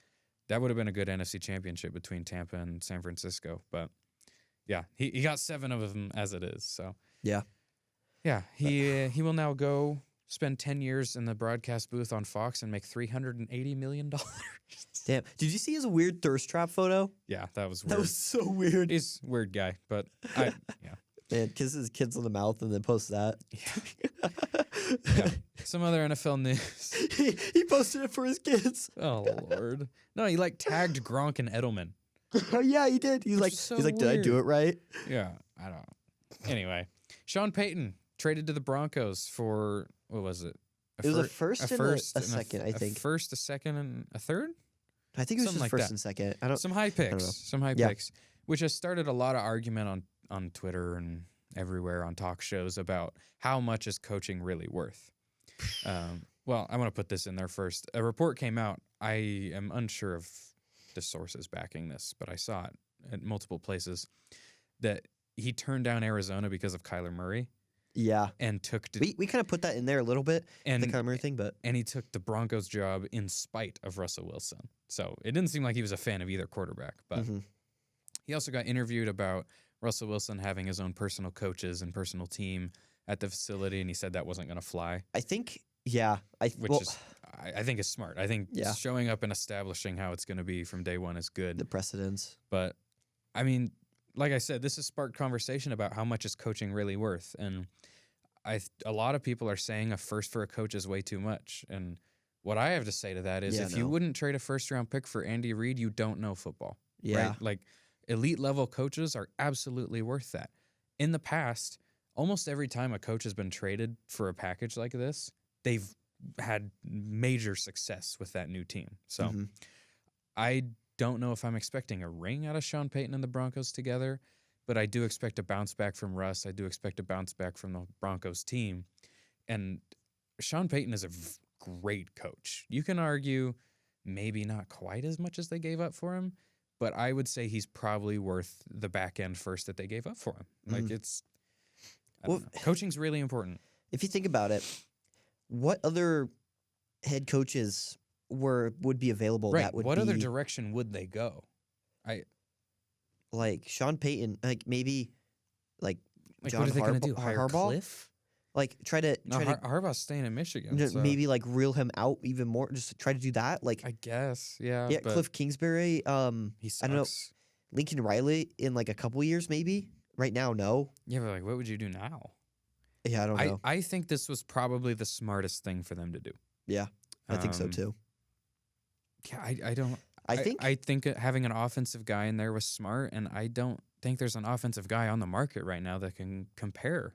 That would have been a good NFC championship between Tampa and San Francisco. But yeah, he got 7 of them as it is. So
yeah.
He will now go spend 10 years in the broadcast booth on Fox and make $380 million.
Damn. Did you see his weird thirst trap photo?
Yeah, that was weird.
That was so weird.
He's a weird guy, but
Man, kisses kids on the mouth and then posts that.
Yeah. Some other NFL news.
He posted it for his kids.
Oh Lord. No, he tagged Gronk and Edelman.
Oh yeah, he did. He's like, did I do it right?
Yeah, I don't know. Anyway, Sean Payton traded to the Broncos for what was it?
It was a first and a second, I think.
A first, a second, and a third?
I think it was just first and second.
Some high picks, which has started a lot of argument on Twitter and everywhere on talk shows about how much is coaching really worth. Well, I want to put this in there first. A report came out. I am unsure of the sources backing this, but I saw it at multiple places that he turned down Arizona because of Kyler Murray.
Yeah.
And
we kind of put that in there a little bit, the Kyler Murray thing, but...
And he took the Broncos job in spite of Russell Wilson. So it didn't seem like he was a fan of either quarterback, but he also got interviewed about Russell Wilson having his own personal coaches and personal team at the facility, and he said that wasn't going to fly.
I think, yeah.
I think it's smart. I think showing up and establishing how it's going to be from day one is good.
The precedence.
But, I mean, like I said, this has sparked conversation about how much is coaching really worth. And a lot of people are saying a first for a coach is way too much. And what I have to say to that is you wouldn't trade a first-round pick for Andy Reid, you don't know football.
Yeah.
Right? Elite-level coaches are absolutely worth that. In the past, almost every time a coach has been traded for a package like this, they've had major success with that new team. So I don't know if I'm expecting a ring out of Sean Payton and the Broncos together, but I do expect a bounce back from Russ. I do expect a bounce back from the Broncos team. And Sean Payton is a great coach. You can argue maybe not quite as much as they gave up for him, but I would say he's probably worth the back end first that they gave up for him.
Well,
coaching's really important.
If you think about it, what other head coaches would be available
Right.
that would
what
be...
other direction would they go?
Like Sean Payton, like maybe like John
what are they going to do? Hire
Harbaugh?
Cliff?
Like try to
Harbaugh's staying in Michigan. So.
Maybe like reel him out even more. Just try to do that. Like
I guess, yeah.
Yeah,
but
Cliff Kingsbury.
he sucks.
I don't know. Lincoln Riley in like a couple years, maybe. Right now, no.
Yeah, but like, what would you do now?
Yeah, I don't know.
I think this was probably the smartest thing for them to do.
Yeah, I think so too.
Yeah, I don't. I think having an offensive guy in there was smart, and I don't think there's an offensive guy on the market right now that can compare.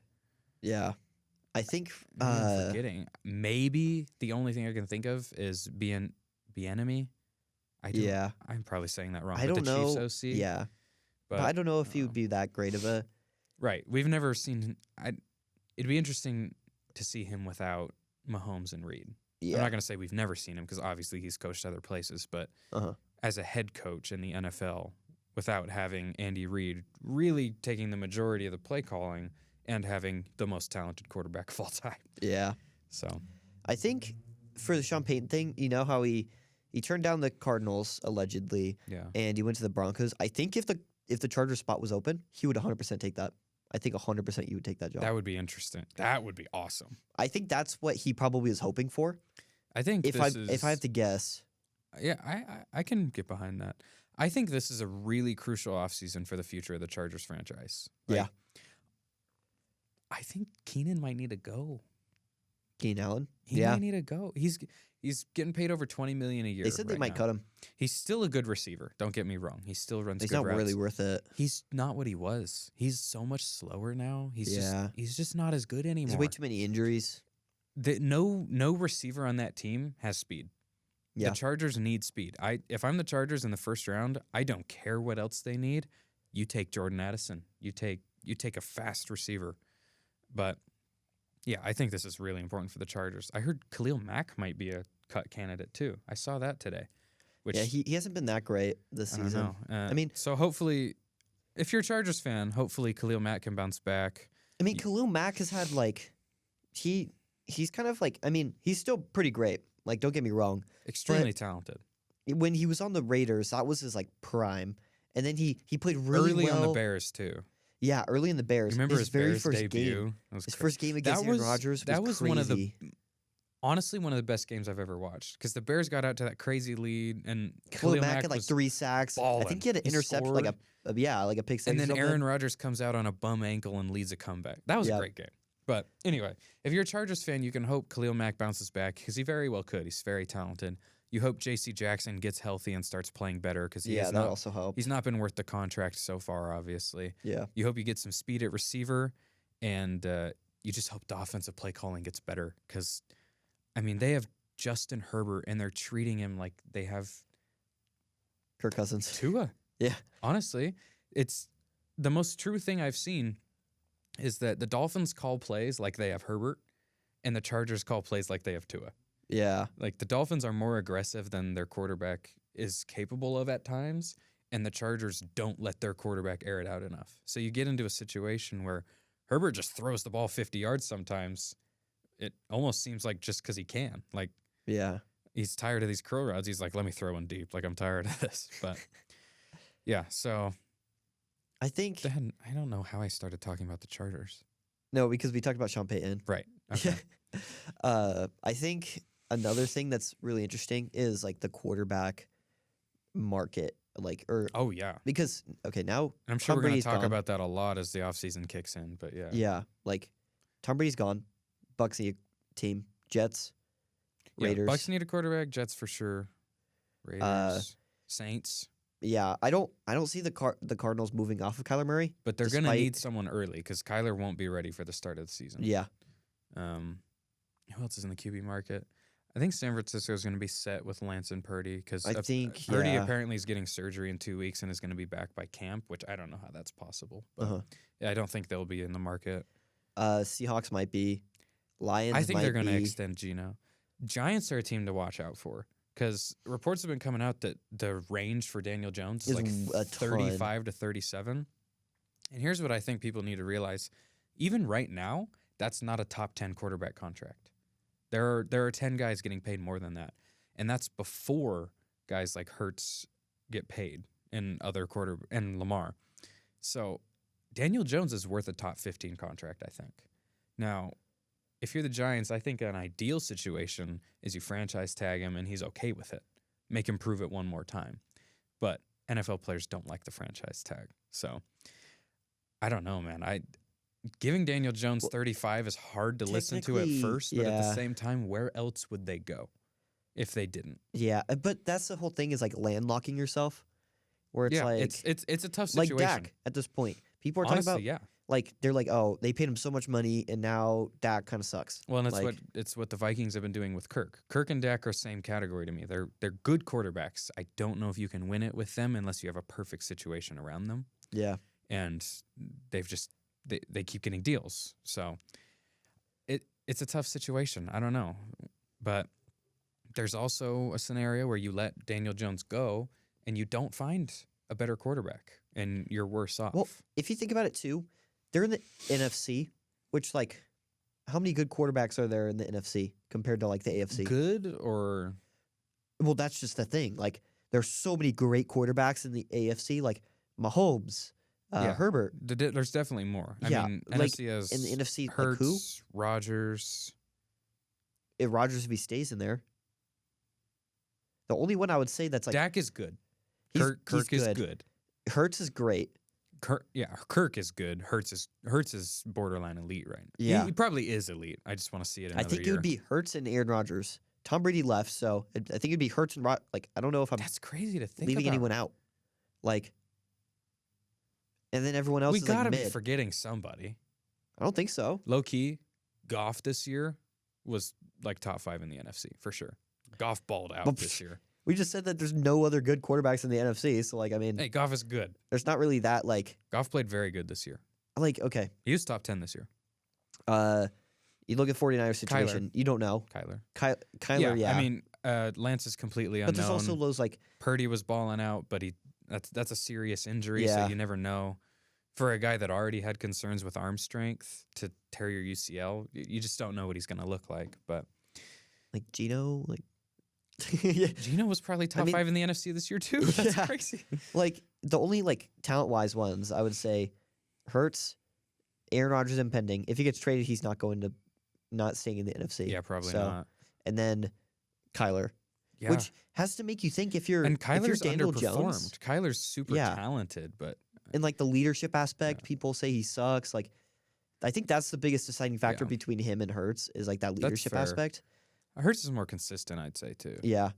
Yeah, I think
I'm forgetting. Maybe the only thing I can think of is Bieniemy. I'm probably saying that wrong.
I don't know.
Chiefs OC.
Yeah, but I don't know if he would be that great of a.
Right, we've never seen. It'd be interesting to see him without Mahomes and Reed. Yeah. I'm not going to say we've never seen him because obviously he's coached other places, but as a head coach in the NFL, without having Andy Reid really taking the majority of the play calling and having the most talented quarterback of all time. Yeah. So
I think for the Sean Payton thing, you know how he turned down the Cardinals allegedly, and he went to the Broncos. I think if the Chargers spot was open, he would 100% take that. I think 100% you would take that job.
That would be interesting. That would be awesome.
I think that's what he probably is hoping for.
I think
if I have to guess.
Yeah, I can get behind that. I think this is a really crucial offseason for the future of the Chargers franchise.
Yeah.
I think Keenan might need to go.
Keenan Allen?
He might need to go. He's getting paid over $20 million a year.
They said they might cut him.
He's still a good receiver. Don't get me wrong. He still runs good routes.
He's not really worth it.
He's not what he was. He's so much slower now. He's just not as good anymore.
There's way too many injuries.
No receiver on that team has speed. Yeah. The Chargers need speed. If I'm the Chargers in the first round, I don't care what else they need. You take Jordan Addison. You take a fast receiver. But yeah, I think this is really important for the Chargers. I heard Khalil Mack might be a cut candidate too. I saw that today.
He hasn't been that great this season.
I mean, so hopefully, if you're a Chargers fan, hopefully Khalil Mack can bounce back.
I mean, Khalil Mack has had he's kind of like, I mean, he's still pretty great. Like, don't get me wrong.
Extremely talented.
When he was on the Raiders, that was his like prime. And then he played really
early
well.
on the Bears too.
Yeah, early in the Bears.
You remember his very
first
debut?
His first game against Aaron Rodgers was crazy.
Honestly, one of the best games I've ever watched because the Bears got out to that crazy lead and
Khalil Mack had like 3 sacks.
Balling.
I think he had an interception, like a pick six.
And then Aaron Rodgers comes out on a bum ankle and leads a comeback. That was a great game. But anyway, if you're a Chargers fan, you can hope Khalil Mack bounces back because he very well could. He's very talented. You hope J.C. Jackson gets healthy and starts playing better because
that also helps.
He's not been worth the contract so far, obviously.
Yeah.
You hope you get some speed at receiver, and you just hope the offensive play calling gets better because, I mean, they have Justin Herbert, and they're treating him like they have
Kirk Cousins.
Tua.
Yeah.
Honestly, it's the most true thing I've seen is that the Dolphins call plays like they have Herbert, and the Chargers call plays like they have Tua.
Yeah.
Like, the Dolphins are more aggressive than their quarterback is capable of at times, and the Chargers don't let their quarterback air it out enough. So you get into a situation where Herbert just throws the ball 50 yards sometimes. It almost seems like just because he can. Like,
yeah,
he's tired of these curl routes. He's like, let me throw one deep. Like, I'm tired of this. But, yeah, so
I think...
Then, I don't know how I started talking about the Chargers.
No, because we talked about Sean Payton.
Right. Okay.
I think... Another thing that's really interesting is like the quarterback market, because now
I'm sure we're going to talk about that a lot as the offseason kicks in, but
yeah, like Tom Brady's gone, Bucs need a team, Jets, Raiders.
Bucs need a quarterback, Jets for sure, Raiders, Saints.
Yeah, I don't see the Cardinals moving off of Kyler Murray,
but they're going to need someone early because Kyler won't be ready for the start of the season.
Yeah.
Who else is in the QB market? I think San Francisco is going to be set with Lance and Purdy because Purdy apparently is getting surgery in 2 weeks and is going to be back by camp, which I don't know how that's possible. But I don't think they'll be in the market.
Seahawks might be. Lions
I think they're going to extend Geno. Giants are a team to watch out for because reports have been coming out that the range for Daniel Jones is like 35 to 37. And here's what I think people need to realize. even right now, that's not a top 10 quarterback contract. There are 10 guys getting paid more than that. And that's before guys like Hurts get paid and and Lamar. So Daniel Jones is worth a top 15 contract, I think. Now, if you're the Giants, I think an ideal situation is you franchise tag him and he's okay with it. Make him prove it one more time. But NFL players don't like the franchise tag. So I don't know, man. Giving Daniel Jones 35 is hard to listen to at first, but at the same time, where else would they go if they didn't?
Yeah, but that's the whole thing is like landlocking yourself, where it's like
it's a tough situation.
Like Dak at this point. People are talking about like they're like, oh, they paid him so much money and now Dak kind of sucks.
Well, and it's what the Vikings have been doing with Kirk. Kirk and Dak are same category to me. They're good quarterbacks. I don't know if you can win it with them unless you have a perfect situation around them.
Yeah,
and they've just. They keep getting deals. So it's a tough situation. I don't know. But there's also a scenario where you let Daniel Jones go and you don't find a better quarterback and you're worse off.
Well, if you think about it too, they're in the NFC, which like how many good quarterbacks are there in the NFC compared to like the AFC?
Good or
well, that's just the thing. Like there's so many great quarterbacks in the AFC, like Mahomes. Herbert.
There's definitely more. I mean,
like
NFC has
in the NFC,
Hurts,
like who?
Rodgers.
If Rodgers, if he stays in there, the only one I would say that's like
Dak is good. Kirk is good.
Hurts is great.
Kirk is good. Hurts is borderline elite, right?
Yeah,
he probably is elite. I just want to see it. I
think it would be Hurts and Aaron Rodgers. Tom Brady left, so I think it'd be Hurts and like I don't know if I'm.
That's crazy to think.
Leaving anyone out, like. And then everyone else is like mid.
We gotta be forgetting somebody.
I don't think so.
Low key, Goff this year was like top 5 in the NFC for sure. Goff balled out this year.
We just said that there's no other good quarterbacks in the NFC. So like, I mean,
hey, Goff is good.
There's not really that like.
Goff played very good this year.
Like okay,
he was top 10 this year.
You look at 49ers situation. You don't know Kyler. Yeah.
I mean, Lance is completely unknown.
But there's also those like
Purdy was balling out, but that's a serious injury, so you never know. For a guy that already had concerns with arm strength to tear your UCL, you just don't know what he's going to look like. But
like Geno, like
Geno was probably top 5 in the NFC this year too. That's crazy.
Like the only like talent-wise ones, I would say, Hurts, Aaron Rodgers impending. If he gets traded, he's not staying in the NFC.
Yeah, probably not.
And then Kyler. Yeah. Which has to make you think if you're Daniel Jones.
Kyler's super talented, but
and like the leadership aspect, people say he sucks. Like, I think that's the biggest deciding factor between him and Hurts is like that leadership aspect.
Hurts is more consistent, I'd say too.
Yeah.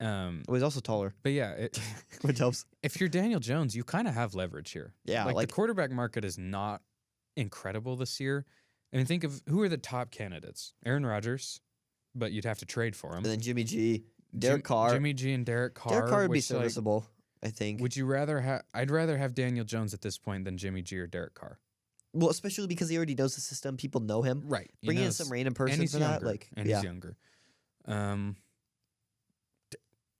Well, he's also taller.
But yeah,
which helps.
If you're Daniel Jones, you kind of have leverage here.
Yeah,
like the quarterback market is not incredible this year. I mean, think of who are the top candidates: Aaron Rodgers, but you'd have to trade for him.
And then Jimmy G, Derek Carr.
Jimmy G and Derek Carr.
Derek Carr would be serviceable. I think.
Would you rather have? I'd rather have Daniel Jones at this point than Jimmy G or Derek Carr.
Well, especially because he already knows the system. People know him.
Right.
Bringing in some random person for that, like,
and he's younger.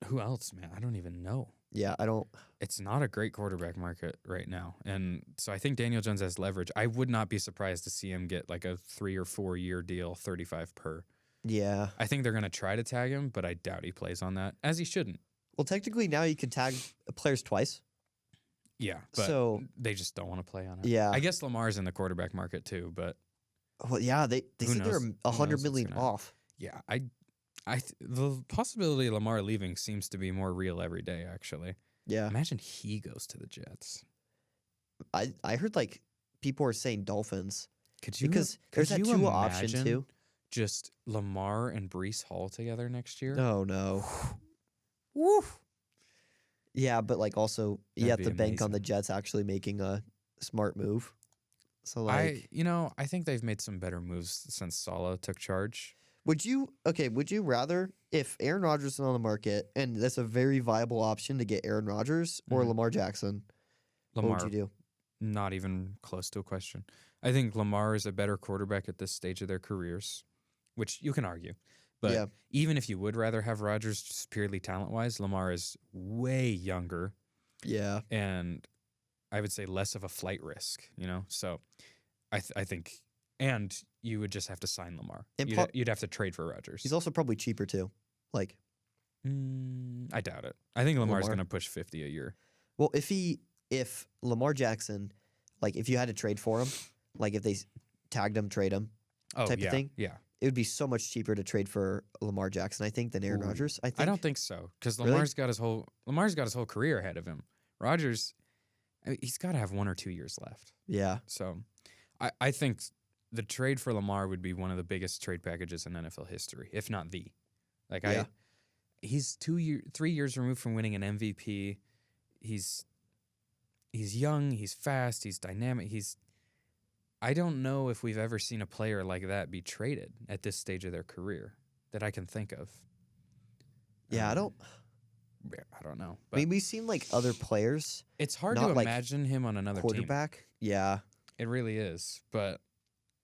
Who else, man? I don't even know.
Yeah, I don't.
It's not a great quarterback market right now, and so I think Daniel Jones has leverage. I would not be surprised to see him get like a 3 or 4 year deal, 35 per.
Yeah.
I think they're gonna try to tag him, but I doubt he plays on that, as he shouldn't.
Well, technically now you can tag players twice.
Yeah, but they just don't want to play on it.
Yeah.
I guess Lamar's in the quarterback market too, but
well, yeah, they said they're $100 million off.
Yeah, the possibility of Lamar leaving seems to be more real every day. Actually,
yeah.
Imagine he goes to the Jets.
I heard like people are saying Dolphins.
Could you?
Because there's that Tua option too.
Just Lamar and Breece Hall together next year.
Oh no.
Woo.
Yeah, but like also you have to bank on the Jets actually making a smart move. So like
I think they've made some better moves since Saleh took charge.
Would you rather if Aaron Rodgers is on the market and that's a very viable option to get Aaron Rodgers or Lamar Jackson?
Lamar,
what would you do?
Not even close to a question. I think Lamar is a better quarterback at this stage of their careers, which you can argue. But even if you would rather have Rodgers just purely talent-wise, Lamar is way younger.
Yeah.
And I would say less of a flight risk, So I think, and you would just have to sign Lamar.
And
You'd have to trade for Rodgers.
He's also probably cheaper too. Like,
I doubt it. I think Lamar's going to push 50 a year.
Well, if Lamar Jackson, like if you had to trade for him, like if they tagged him, trade him, type of thing, it would be so much cheaper to trade for Lamar Jackson, I think, than Aaron Rodgers.
I don't think so, because Lamar's got his whole career ahead of him. Rodgers, he's got to have 1 or 2 years left.
Yeah.
So, I think the trade for Lamar would be one of the biggest trade packages in NFL history, if not the. Like he's 3 years removed from winning an MVP. He's young, he's fast, he's dynamic. I don't know if we've ever seen a player like that be traded at this stage of their career that I can think of.
Yeah, I don't
know.
I mean, we've seen like other players.
It's hard to imagine him on another
quarterback.
Team.
Yeah,
it really is. But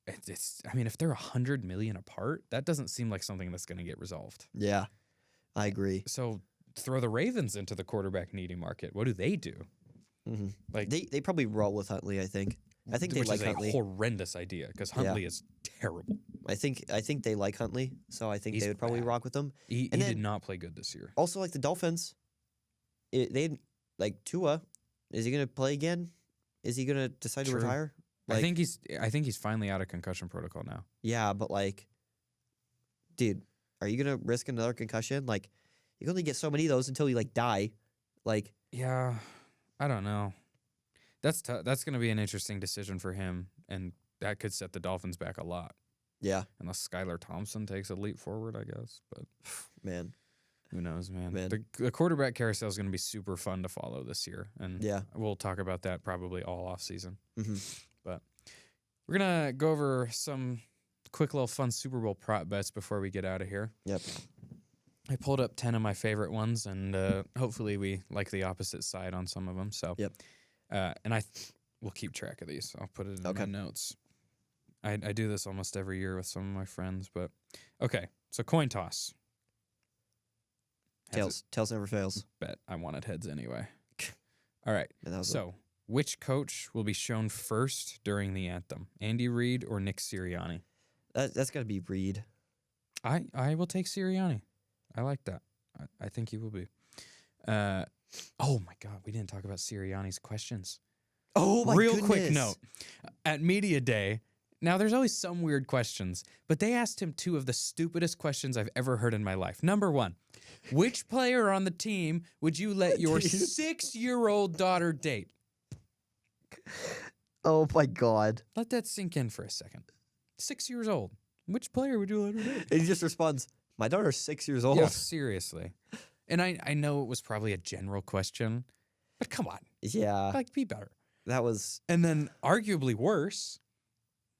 it's. I mean, if they're $100 million apart, that doesn't seem like something that's going to get resolved.
Yeah, I agree.
So throw the Ravens into the quarterback needy market. What do they do?
Mm-hmm. Like they probably roll with Huntley. I think they like Huntley.
A horrendous idea because Huntley is terrible.
I think they like Huntley, so I think they would probably rock with him.
He did not play good this year.
Also, like the Dolphins, they like Tua. Is he going to play again? Is he going to decide to retire? Like,
I think he's finally out of concussion protocol now.
Yeah, but like, dude, are you going to risk another concussion? Like, you can only get so many of those until you like die. Like,
yeah, I don't know. That's going to be an interesting decision for him, and that could set the Dolphins back a lot.
Yeah,
unless Skylar Thompson takes a leap forward, I guess. But
man,
who knows, man? The quarterback carousel is going to be super fun to follow this year, and we'll talk about that probably all off season.
Mm-hmm.
But we're gonna go over some quick little fun Super Bowl prop bets before we get out of here.
Yep.
I pulled up 10 of my favorite ones, and hopefully we like the opposite side on some of them. So, and we'll keep track of these. So I'll put it in my notes. I do this almost every year with some of my friends, but okay. So coin toss.
Tails never fails.
Bet I wanted heads anyway. All right. So which coach will be shown first during the anthem? Andy Reid or Nick Sirianni?
That's got to be Reid.
I will take Sirianni. I like that. I think he will be. Oh my God, we didn't talk about Sirianni's questions.
Oh my goodness.
Quick note. At Media Day, now there's always some weird questions, but they asked him 2 of the stupidest questions I've ever heard in my life. Number 1, which player on the team would you let your 6-year-old daughter date?
Oh my God.
Let that sink in for a second. 6 years old. Which player would you let her date?
And he just responds, my daughter's 6 years old.
Yeah, seriously. And I know it was probably a general question, but come on.
Yeah.
Like, be better.
That was...
And then, arguably worse,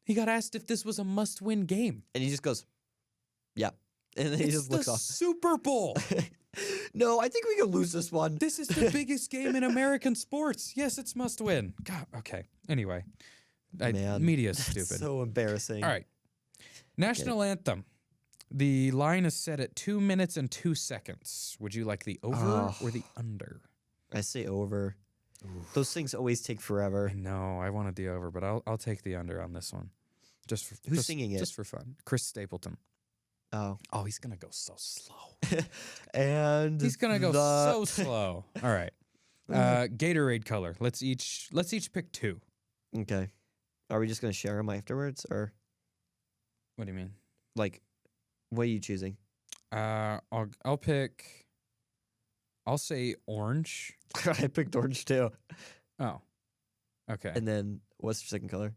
he got asked if this was a must-win game.
And he just goes, yeah. And then he just looks off.
It's the Super Bowl.
No, I think we can lose this one.
This is the biggest game in American sports. Yes, it's must-win. God, okay. Anyway. Media is stupid.
So embarrassing.
All right. National anthem. The line is set at 2 minutes and 2 seconds. Would you like the over or the under?
I say over. Oof. Those things always take forever.
I know. I wanted the over, but I'll take the under on this one.
Who's singing it?
Just for fun. Chris Stapleton.
Oh,
he's gonna go so slow.
And
he's gonna go so slow. All right. Gatorade color. Let's each pick 2.
Okay. Are we just gonna share them afterwards, or?
What do you mean?
Like, what are you choosing?
I'll pick. I'll say orange.
I picked orange too.
Oh, okay.
And then what's your second color?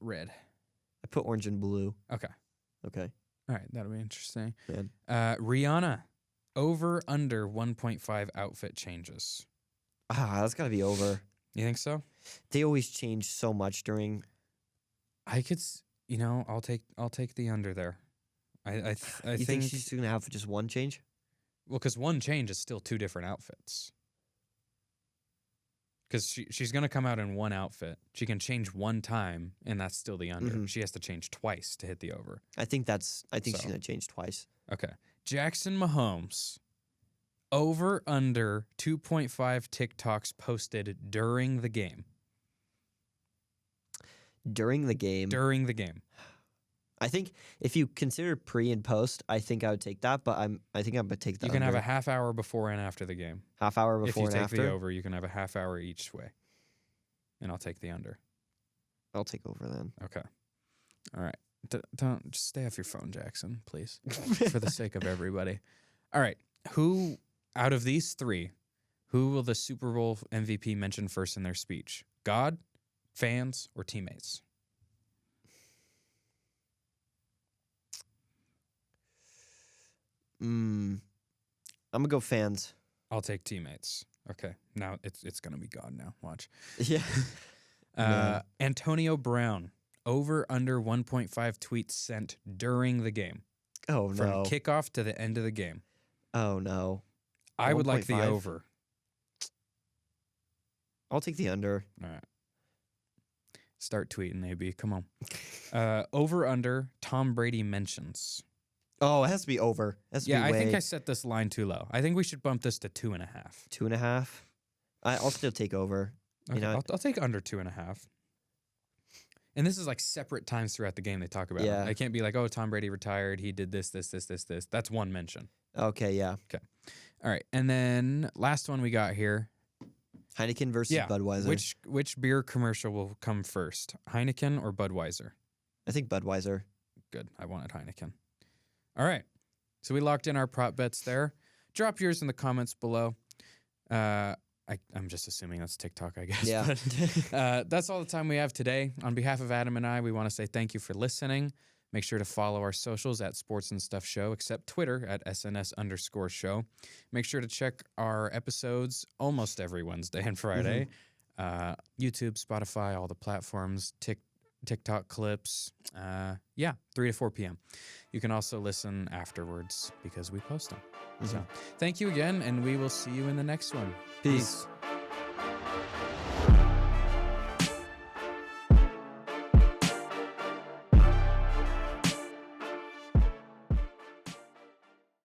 Red.
I put orange and blue.
Okay. All right, that'll be interesting.
Man.
Rihanna, over under 1.5 outfit changes.
That's gotta be over.
You think so?
They always change so much during.
I could, I'll take the under there. I
think she's gonna have just one change.
Well, because one change is still 2 different outfits. Because she's going to come out in one outfit. She can change one time, and that's still the under. Mm-hmm. She has to change twice to hit the over.
I think she's going to change twice.
Okay. Jackson Mahomes, over under 2.5 TikToks posted during the game.
During the game.
During the game.
I think if you consider pre and post, I think I would take that, but I think I'm going to take the
You can
under.
have a half hour before and after the game.
Half hour before and after?
If you take the over, you can have a half hour each way. And I'll take the under.
I'll take over then.
Okay. All right. Don't just stay off your phone, Jackson, please, for the sake of everybody. All right. Who, out of these three, who will the Super Bowl MVP mention first in their speech? God, fans, or teammates?
I'm gonna go fans.
I'll take teammates. Okay. Now it's gonna be God now. Watch.
Yeah.
Antonio Brown, over under 1.5 tweets sent during the game.
Oh no.
From kickoff to the end of the game.
Oh no.
I would like the over.
I'll take the under.
All right. Start tweeting, AB. Come on. Over under Tom Brady mentions.
Oh, it has to be over. I
think I set this line too low. I think we should bump this to 2.5.
2.5? I'll still take over.
Okay, I'll take under 2.5. And this is like separate times throughout the game they talk about it. It can't be like, oh, Tom Brady retired. He did this. That's one mention.
Okay, yeah.
Okay. All right. And then last one we got here.
Heineken versus Budweiser.
Which beer commercial will come first? Heineken or Budweiser?
I think Budweiser.
Good. I wanted Heineken. All right. So we locked in our prop bets there. Drop yours in the comments below. I'm just assuming that's TikTok, I guess.
Yeah.
But, that's all the time we have today. On behalf of Adam and I, we want to say thank you for listening. Make sure to follow our socials at SportsNStuff Show, except Twitter at SNS_show. Make sure to check our episodes almost every Wednesday and Friday. YouTube, Spotify, all the platforms, TikTok clips. 3 to 4 p.m. You can also listen afterwards because we post them. So thank you again, and we will see you in the next one.
Peace.